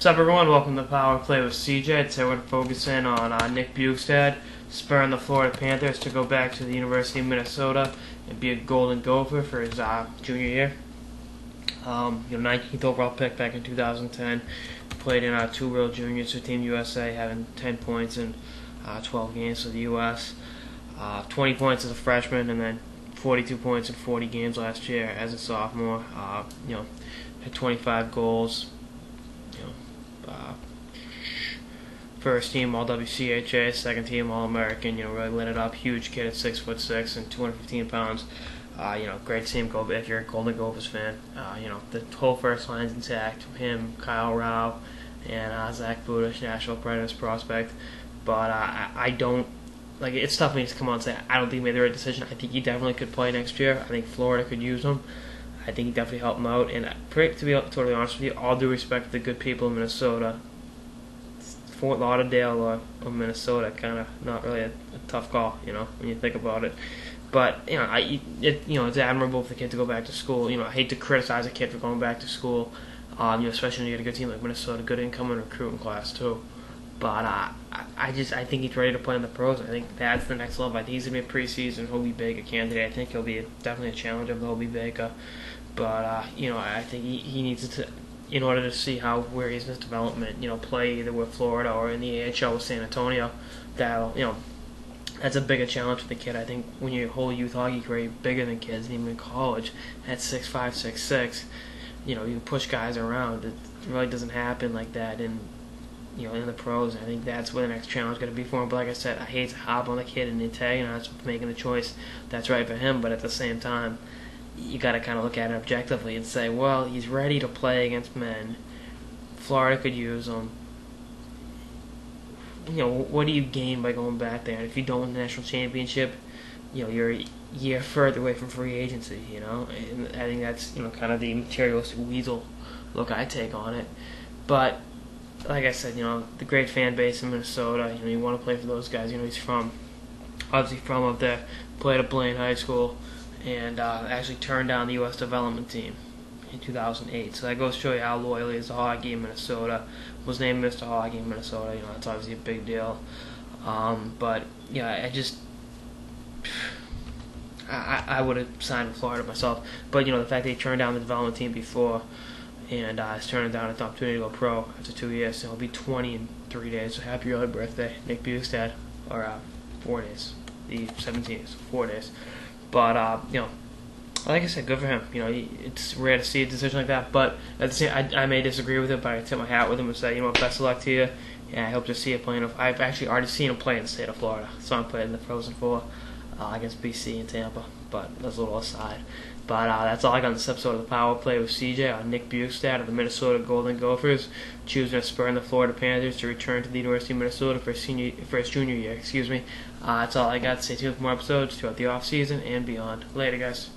What's up, everyone? Welcome to Power Play with CJ. Today we're going to focus in on Nick Bjugstad spurring the Florida Panthers to go back to the University of Minnesota and be a Golden Gopher for his junior year. 19th overall pick back in 2010. Played in 2 World Juniors for Team USA, having 10 points in 12 games for the U.S. 20 points as a freshman, and then 42 points in 40 games last year as a sophomore. Had 25 goals. First team All WCHA, second team All American. Really lit it up. Huge kid at 6'6" and 215 pounds. Great to see him go. If you're a Golden Gophers fan, the whole first line's intact. Him, Kyle Rao, and Zach Budish, Nashville Predators prospect. But I don't like. It's tough for me to come out and say I don't think he made the right decision. I think he definitely could play next year. I think Florida could use him. I think he definitely helped him out. And to be totally honest with you, all due respect to the good people in Minnesota, Fort Lauderdale or Minnesota, kind of not really a tough call, when you think about it. But it's admirable for the kid to go back to school. I hate to criticize a kid for going back to school, especially when you get a good team like Minnesota, good incoming recruiting class too. But I think he's ready to play in the pros. I think that's the next level. I think he's gonna be a preseason Hobie Baker candidate. I think he'll be definitely a challenger of the Hobie Baker. But I think he needs to, in order to see where he's in his development, play either with Florida or in the AHL with San Antonio. That's a bigger challenge for the kid. I think when your whole youth hockey career, you're bigger than kids, and even in college, at 6'5", 6'6", you can push guys around. It really doesn't happen like that in the pros. I think that's where the next challenge is going to be for him. But like I said, I hate to hop on the kid and antagonize for making the choice that's right for him. But at the same time, you got to kind of look at it objectively and say, well, he's ready to play against men. Florida could use him. What do you gain by going back there? And if you don't win the national championship, you're a year further away from free agency. And I think that's kind of the materialistic weasel look I take on it. But like I said, the great fan base in Minnesota. You want to play for those guys. He's obviously from up there. Played at Blaine High School. And actually turned down the U.S. development team in 2008. So that goes to show you how loyal he is to hockey in Minnesota. Was named Mr. Hockey in Minnesota. That's obviously a big deal. But yeah, I would have signed with Florida myself. But the fact that he turned down the development team before, and is turning down an opportunity to go pro after 2 years. So he'll be 20 in 3 days. So happy early birthday, Nick Bjugstad. Or 4 days. The 17th, 4 days. But like I said, good for him. It's rare to see a decision like that. But at the same, I may disagree with it, but I tip my hat with him and say, best of luck to you. Yeah, I hope to see you playing. I've actually already seen him play in the state of Florida. Saw him play in the Frozen Four against BC and Tampa. But that's a little aside. But that's all I got on this episode of the Power Play with CJ on Nick Bjugstad of the Minnesota Golden Gophers, choosing to spur the Florida Panthers to return to the University of Minnesota for his junior year. That's all I got. Stay tuned for more episodes throughout the off season and beyond. Later, guys.